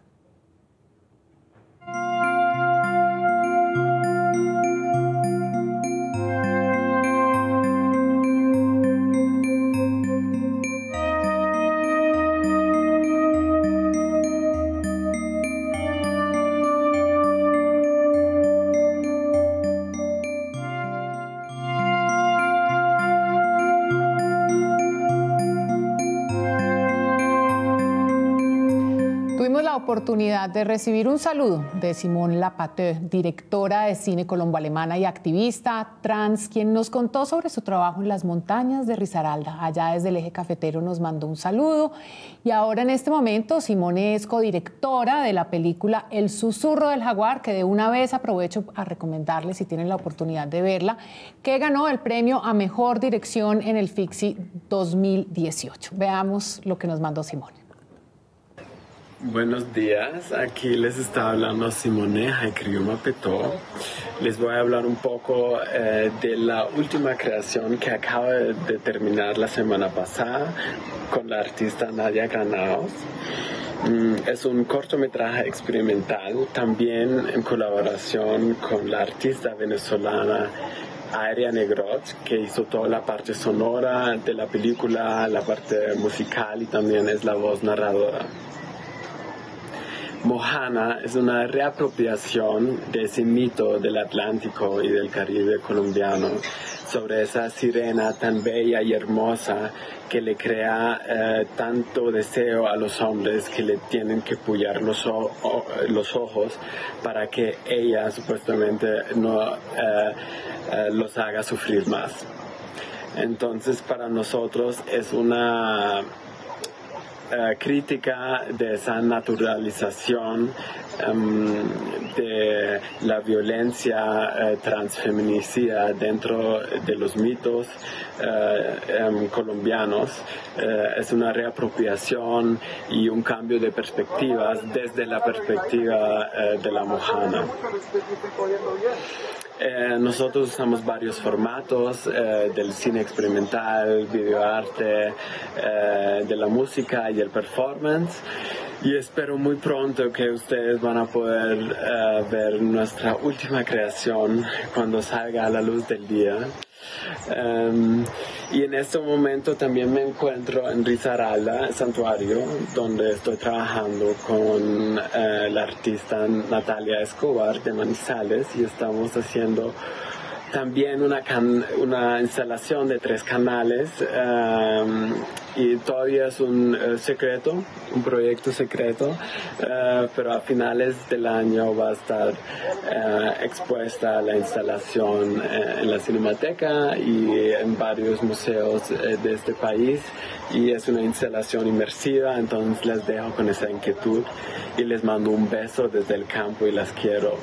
[SPEAKER 1] la oportunidad de recibir un saludo de Simone Lapateux, directora de cine colombo-alemana y activista trans, quien nos contó sobre su trabajo en las montañas de Risaralda. Allá desde el Eje Cafetero nos mandó un saludo. Y ahora en este momento Simone es codirectora de la película El susurro del jaguar, que de una vez aprovecho a recomendarles si tienen la oportunidad de verla, que ganó el premio a Mejor Dirección en el FICSI 2018. Veamos lo que nos mandó Simone.
[SPEAKER 6] Buenos días, aquí les está hablando Simone Lapateux. Les voy a hablar un poco de la última creación que acaba de terminar la semana pasada con la artista Nadia Granados. Es un cortometraje experimental, también en colaboración con la artista venezolana Aérea Negrot, que hizo toda la parte sonora de la película, la parte musical y también es la voz narradora. Mohana es una reapropiación de ese mito del Atlántico y del Caribe colombiano sobre esa sirena tan bella y hermosa que le crea tanto deseo a los hombres que le tienen que pullar los ojos para que ella supuestamente no los haga sufrir más. Entonces para nosotros es una crítica de esa naturalización de la violencia transfeminicida dentro de los mitos colombianos. Es una reapropiación y un cambio de perspectivas desde la perspectiva de la Mohana. Nosotros usamos varios formatos del cine experimental, videoarte, de la música y el performance. Y espero muy pronto que ustedes van a poder ver nuestra última creación cuando salga a la luz del día. Y en este momento también me encuentro en Risaralda, el santuario, donde estoy trabajando con la artista Natalia Escobar de Manizales y estamos haciendo también una instalación de 3 canales y todavía es un secreto, un proyecto secreto, pero a finales del año va a estar expuesta la instalación en la Cinemateca y en varios museos de este país y es una instalación inmersiva, entonces les dejo con esa inquietud y les mando un beso desde el campo y las quiero.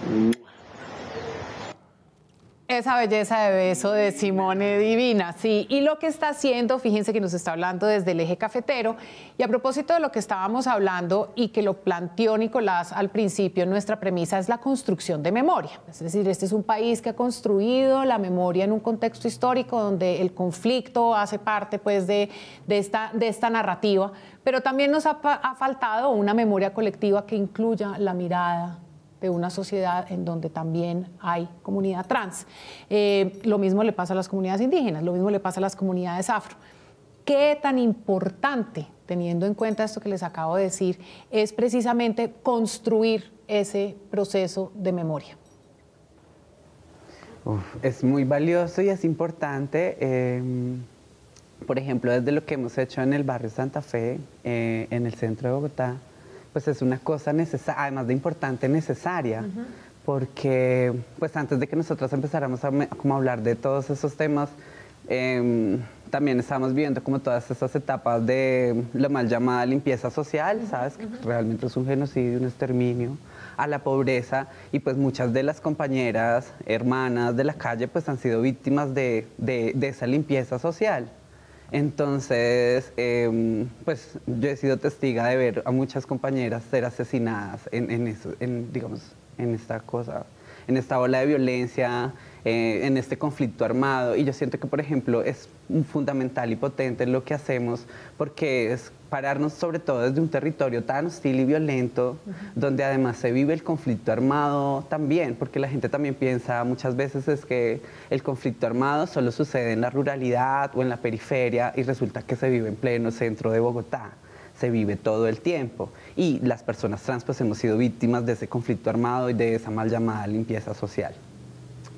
[SPEAKER 1] Esa belleza de beso de Simone divina, sí. Y lo que está haciendo, fíjense que nos está hablando desde el Eje Cafetero. Y a propósito de lo que estábamos hablando y que lo planteó Nicolás al principio, nuestra premisa es la construcción de memoria. Es decir, este es un país que ha construido la memoria en un contexto histórico donde el conflicto hace parte pues, de esta narrativa, pero también nos ha faltado una memoria colectiva que incluya la mirada de una sociedad en donde también hay comunidad trans. Lo mismo le pasa a las comunidades indígenas, lo mismo le pasa a las comunidades afro. ¿Qué tan importante, teniendo en cuenta esto que les acabo de decir, es precisamente construir ese proceso de memoria?
[SPEAKER 2] Es muy valioso y es importante. Por ejemplo, desde lo que hemos hecho en el barrio Santa Fe, en el centro de Bogotá, pues es una cosa necesaria, además de importante, necesaria, porque pues antes de que nosotros empezáramos a hablar de todos esos temas, también estamos viendo como todas esas etapas de lo mal llamada limpieza social, ¿sabes? Que realmente es un genocidio, un exterminio a la pobreza, y pues muchas de las compañeras, hermanas de la calle, pues han sido víctimas de esa limpieza social. Entonces, pues yo he sido testiga de ver a muchas compañeras ser asesinadas en esta ola de violencia, en este conflicto armado. Y yo siento que, por ejemplo, es fundamental y potente lo que hacemos, porque es pararnos sobre todo desde un territorio tan hostil y violento, donde además se vive el conflicto armado también, porque la gente también piensa muchas veces es que el conflicto armado solo sucede en la ruralidad o en la periferia y resulta que se vive en pleno centro de Bogotá. Se vive todo el tiempo y las personas trans pues hemos sido víctimas de ese conflicto armado y de esa mal llamada limpieza social.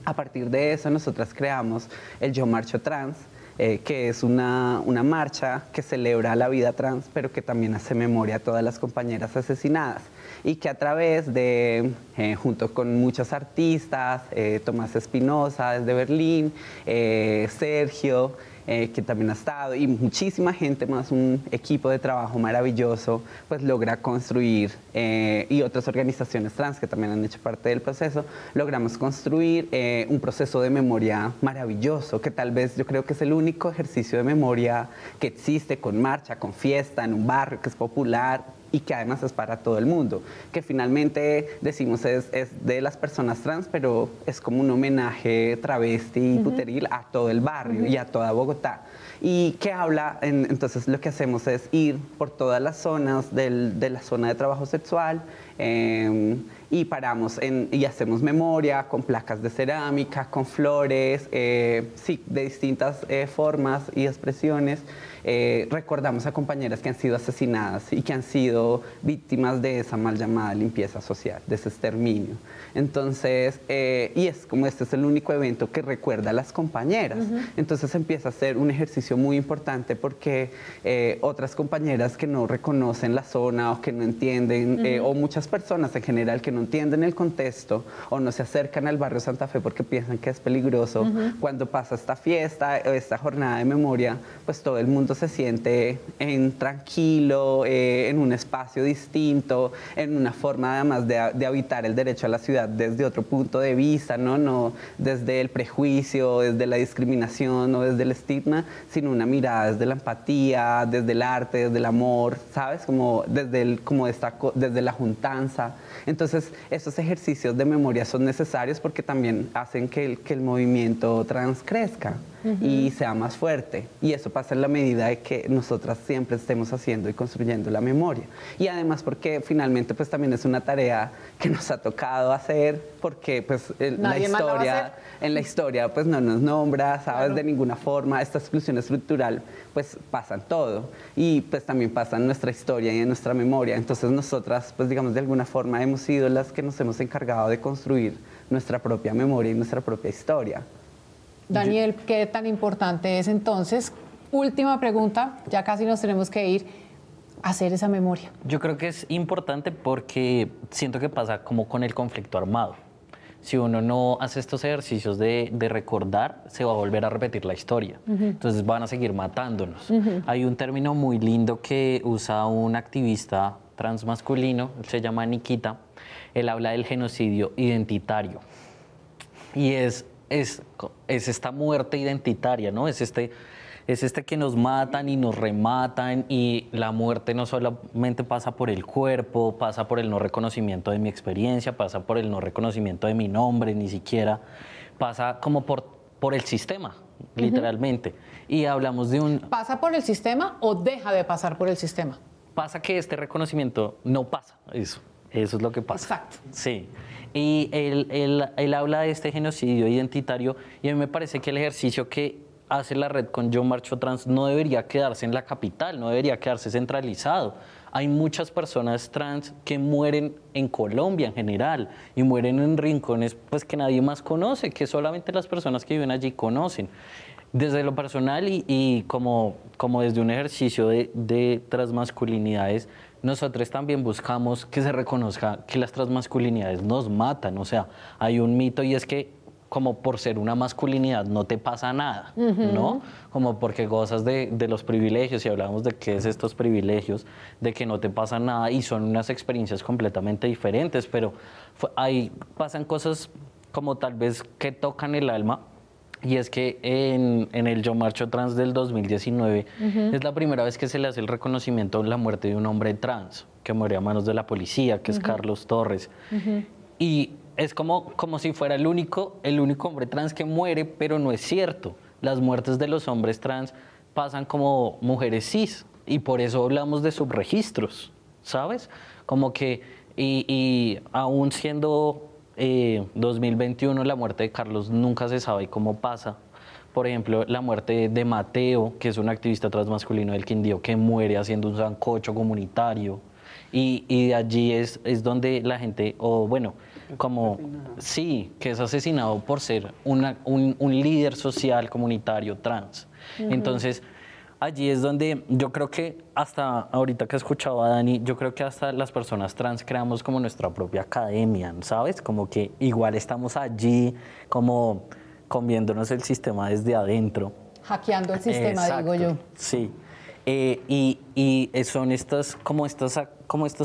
[SPEAKER 2] A partir de eso nosotras creamos el Yo Marcho Trans, que es una marcha que celebra la vida trans, pero que también hace memoria a todas las compañeras asesinadas. Y que a través de, junto con muchos artistas, Tomás Espinosa desde Berlín, Sergio, que también ha estado, y muchísima gente más, un equipo de trabajo maravilloso, pues logra construir, y otras organizaciones trans que también han hecho parte del proceso, logramos construir un proceso de memoria maravilloso, que tal vez yo creo que es el único ejercicio de memoria que existe, con marcha, con fiesta, en un barrio que es popular, y que además es para todo el mundo, que finalmente decimos es de las personas trans, pero es como un homenaje travesti y puteril a todo el barrio y a toda Bogotá. Y que habla, entonces lo que hacemos es ir por todas las zonas de la zona de trabajo sexual, y paramos y hacemos memoria con placas de cerámica, con flores, sí, de distintas formas y expresiones. Recordamos a compañeras que han sido asesinadas y que han sido víctimas de esa mal llamada limpieza social, de ese exterminio. Entonces, y es como este es el único evento que recuerda a las compañeras. Entonces empieza a ser un ejercicio muy importante porque otras compañeras que no reconocen la zona o que no entienden, o muchas personas en general que no entienden el contexto o no se acercan al barrio Santa Fe porque piensan que es peligroso, cuando pasa esta fiesta o esta jornada de memoria, pues todo el mundo se siente tranquilo, en un espacio distinto, en una forma además de habitar el derecho a la ciudad desde otro punto de vista, no desde el prejuicio, desde la discriminación o desde el estigma, sino una mirada desde la empatía, desde el arte, desde el amor, ¿sabes? Como desde la juntanza. Entonces, estos ejercicios de memoria son necesarios porque también hacen que el movimiento trans crezca y sea más fuerte. Y eso pasa en la medida de que nosotras siempre estemos haciendo y construyendo la memoria. Y además porque finalmente pues también es una tarea que nos ha tocado hacer porque pues en la historia pues no nos nombra, ¿sabes? Claro. De ninguna forma. Esta exclusión estructural pues pasa en todo y pues también pasa en nuestra historia y en nuestra memoria. Entonces nosotras pues digamos de alguna forma hemos sido las que nos hemos encargado de construir nuestra propia memoria y nuestra propia historia.
[SPEAKER 1] Daniel, ¿qué tan importante es entonces? Última pregunta, ya casi nos tenemos que ir, hacer esa memoria.
[SPEAKER 3] Yo creo que es importante porque siento que pasa como con el conflicto armado. Si uno no hace estos ejercicios de recordar, se va a volver a repetir la historia. Entonces van a seguir matándonos. Hay un término muy lindo que usa un activista transmasculino, se llama Nikita. Él habla del genocidio identitario. Y es esta muerte identitaria, ¿no? Es este que nos matan y nos rematan, y la muerte no solamente pasa por el cuerpo, pasa por el no reconocimiento de mi experiencia, pasa por el no reconocimiento de mi nombre, ni siquiera pasa como por el sistema, literalmente. Y hablamos de un...
[SPEAKER 1] ¿Pasa por el sistema o deja de pasar por el sistema?
[SPEAKER 3] Pasa que este reconocimiento no pasa, eso es lo que pasa.
[SPEAKER 1] Exacto.
[SPEAKER 3] Sí. Y él habla de este genocidio identitario, y a mí me parece que el ejercicio que hace la red con Yo Marcho Trans no debería quedarse en la capital, no debería quedarse centralizado. Hay muchas personas trans que mueren en Colombia en general y mueren en rincones pues que nadie más conoce, que solamente las personas que viven allí conocen. Desde lo personal y como desde un ejercicio de transmasculinidades, nosotros también buscamos que se reconozca que las transmasculinidades nos matan. O sea, hay un mito, y es que como por ser una masculinidad no te pasa nada, ¿no? Como porque gozas de los privilegios, y hablamos de qué es estos privilegios, de que no te pasa nada, y son unas experiencias completamente diferentes, pero ahí pasan cosas como tal vez que tocan el alma. Y es que en el Yo Marcho Trans del 2019 es la primera vez que se le hace el reconocimiento de la muerte de un hombre trans que murió a manos de la policía, que es Carlos Torres. Y es como si fuera el único hombre trans que muere, pero no es cierto. Las muertes de los hombres trans pasan como mujeres cis, y por eso hablamos de subregistros, ¿sabes? Como que, y aún siendo 2021, la muerte de Carlos nunca se sabe cómo pasa. Por ejemplo, la muerte de Mateo, que es un activista transmasculino del Quindío, que muere haciendo un sancocho comunitario. Y de allí es donde la gente, o bueno, como sí, que es asesinado por ser un líder social comunitario trans. Entonces, allí es donde yo creo que hasta ahorita que he escuchado a Dani, yo creo que hasta las personas trans creamos como nuestra propia academia, ¿sabes? Como que igual estamos allí como comiéndonos el sistema desde adentro.
[SPEAKER 1] Hackeando el sistema,
[SPEAKER 3] Exacto,
[SPEAKER 1] digo yo.
[SPEAKER 3] Sí. Y son estas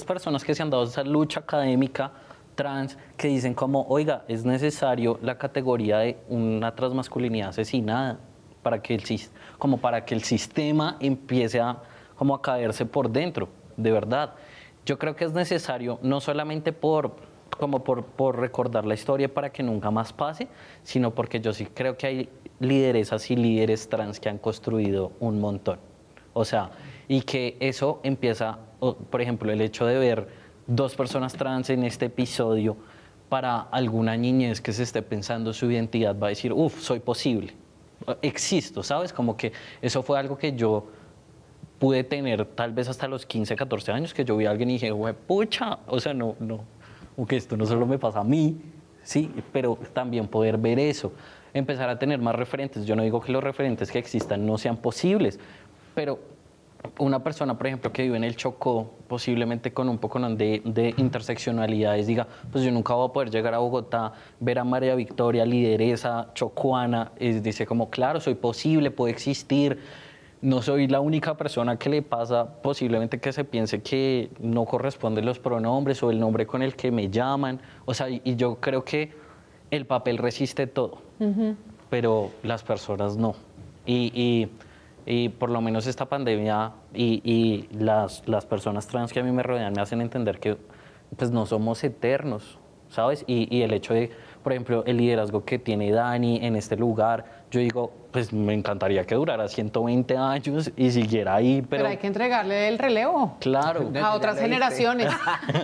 [SPEAKER 3] personas que se han dado esa lucha académica trans que dicen como, oiga, es necesario la categoría de una transmasculinidad asesinada para que el sistema empiece a caerse por dentro, de verdad. Yo creo que es necesario no solamente por recordar la historia para que nunca más pase, sino porque yo sí creo que hay lideresas y líderes trans que han construido un montón. O sea, y que eso empieza, por ejemplo, el hecho de ver 2 personas trans en este episodio, para alguna niñez que se esté pensando su identidad va a decir, soy posible, existo, ¿sabes? Como que eso fue algo que yo pude tener tal vez hasta los 15, 14 años, que yo vi a alguien y dije, pucha, o sea, no, que esto no solo me pasa a mí, sí, pero también poder ver eso, empezar a tener más referentes. Yo no digo que los referentes que existan no sean posibles, pero una persona, por ejemplo, que vive en el Chocó, posiblemente con un poco de interseccionalidades, diga, pues yo nunca voy a poder llegar a Bogotá, ver a María Victoria, lideresa chocuana, dice como, claro, soy posible, puedo existir, no soy la única persona que le pasa, posiblemente que se piense que no corresponden los pronombres o el nombre con el que me llaman, o sea, y yo creo que el papel resiste todo, pero las personas no. Y por lo menos esta pandemia y las personas trans que a mí me rodean me hacen entender que pues no somos eternos, ¿sabes? Y el hecho de, por ejemplo, el liderazgo que tiene Dani en este lugar, yo digo, pues me encantaría que durara 120 años y siguiera ahí, pero
[SPEAKER 1] hay que entregarle el relevo.
[SPEAKER 3] Claro.
[SPEAKER 1] A otras generaciones.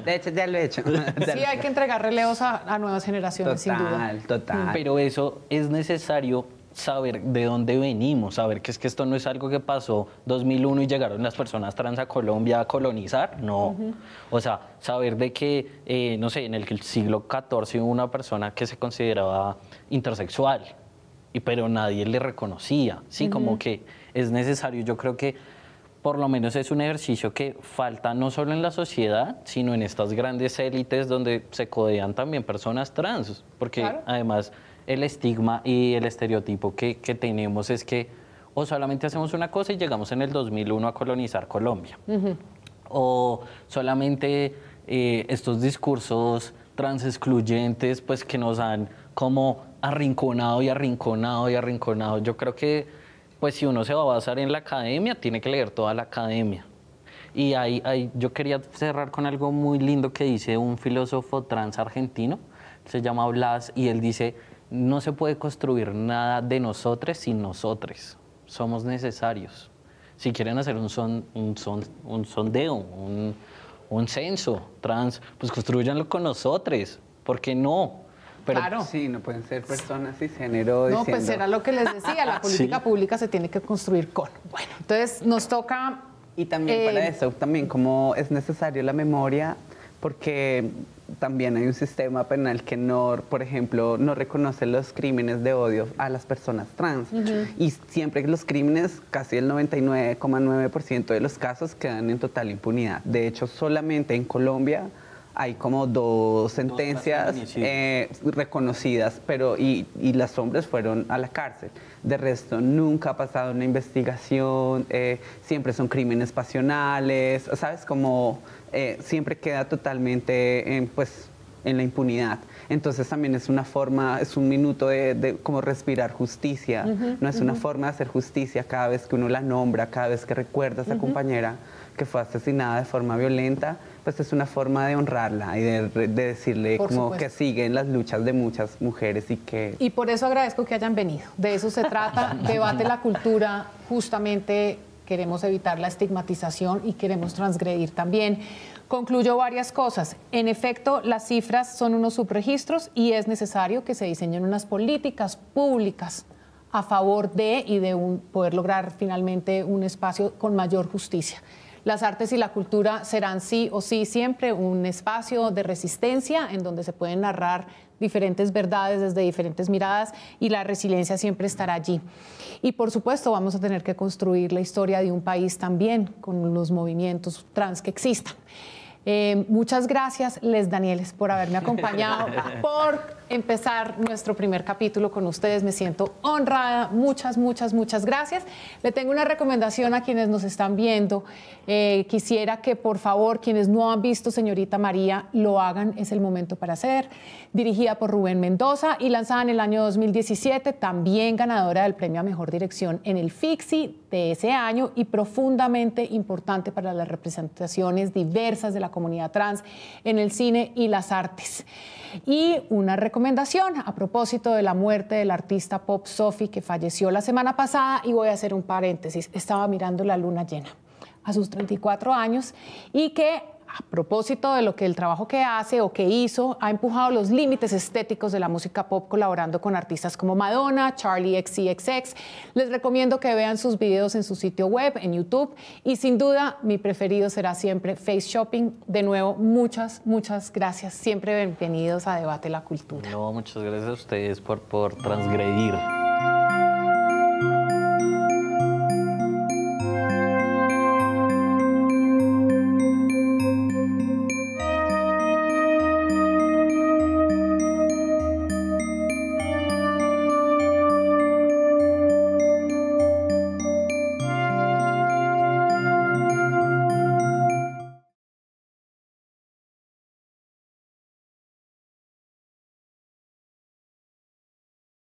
[SPEAKER 2] De hecho, ya lo he hecho.
[SPEAKER 1] Sí, hay que entregar relevos a nuevas generaciones, sin duda.
[SPEAKER 2] Total.
[SPEAKER 3] Pero eso es necesario saber de dónde venimos, saber que es que esto no es algo que pasó 2001 y llegaron las personas trans a Colombia a colonizar, no. O sea, saber de que, no sé, en el siglo XIV hubo una persona que se consideraba intersexual, pero nadie le reconocía, ¿sí? Como que es necesario, yo creo que por lo menos es un ejercicio que falta no solo en la sociedad, sino en estas grandes élites donde se codean también personas trans, porque claro, además el estigma y el estereotipo que tenemos es que o solamente hacemos una cosa y llegamos en el 2001 a colonizar Colombia, o solamente estos discursos trans excluyentes pues que nos han como arrinconado y arrinconado y arrinconado. Yo creo que pues si uno se va a basar en la academia, tiene que leer toda la academia. Y yo quería cerrar con algo muy lindo que dice un filósofo trans argentino, se llama Blas, y él dice, no se puede construir nada de nosotros sin nosotros. Somos necesarios. Si quieren hacer un sondeo, un censo trans, pues construyanlo con nosotros. ¿Por qué no?
[SPEAKER 2] Pero, claro. Sí, no pueden ser personas cisgénero diciendo...
[SPEAKER 1] No, pues era lo que les decía, la política pública se tiene que construir con. Bueno, entonces nos toca...
[SPEAKER 2] Y también para eso, también como es necesario la memoria, porque también hay un sistema penal que no, por ejemplo, no reconoce los crímenes de odio a las personas trans. Y siempre los crímenes, casi el 99,9% de los casos quedan en total impunidad. De hecho, solamente en Colombia hay como 2 sentencias reconocidas, pero y los hombres fueron a la cárcel. De resto, nunca ha pasado una investigación, siempre son crímenes pasionales, ¿sabes? Como siempre queda totalmente en la impunidad. Entonces también es una forma, es un minuto de como respirar justicia, no es una forma de hacer justicia cada vez que uno la nombra, cada vez que recuerda a esa compañera que fue asesinada de forma violenta, pues es una forma de honrarla y de decirle como que siguen las luchas de muchas mujeres y que...
[SPEAKER 1] Y por eso agradezco que hayan venido. De eso se trata, Debate la Cultura, justamente queremos evitar la estigmatización y queremos transgredir también. Concluyo varias cosas. En efecto, las cifras son unos subregistros y es necesario que se diseñen unas políticas públicas a favor de y de poder lograr finalmente un espacio con mayor justicia. Las artes y la cultura serán sí o sí siempre un espacio de resistencia en donde se pueden narrar diferentes verdades desde diferentes miradas y la resiliencia siempre estará allí. Y por supuesto vamos a tener que construir la historia de un país también con los movimientos trans que existan. Muchas gracias, Les Danieles, por haberme acompañado, por empezar nuestro primer capítulo con ustedes. Me siento honrada. Muchas, muchas, muchas gracias. Le tengo una recomendación a quienes nos están viendo. Quisiera que, por favor, quienes no han visto Señorita María, lo hagan. Es el momento para hacer. Dirigida por Rubén Mendoza y lanzada en el año 2017, también ganadora del premio a Mejor Dirección en el FIXI de ese año y profundamente importante para las representaciones diversas de la comunidad trans en el cine y las artes. Y una recomendación a propósito de la muerte del artista pop Sophie, que falleció la semana pasada, y voy a hacer un paréntesis, estaba mirando la luna llena a sus 34 años y que a propósito de lo que el trabajo que hace o que hizo, ha empujado los límites estéticos de la música pop colaborando con artistas como Madonna, Charli XCX. Les recomiendo que vean sus videos en su sitio web, en YouTube, y sin duda mi preferido será siempre Face Shopping. De nuevo, muchas, muchas gracias. Siempre bienvenidos a Debate la Cultura.
[SPEAKER 3] No, muchas gracias a ustedes por transgredir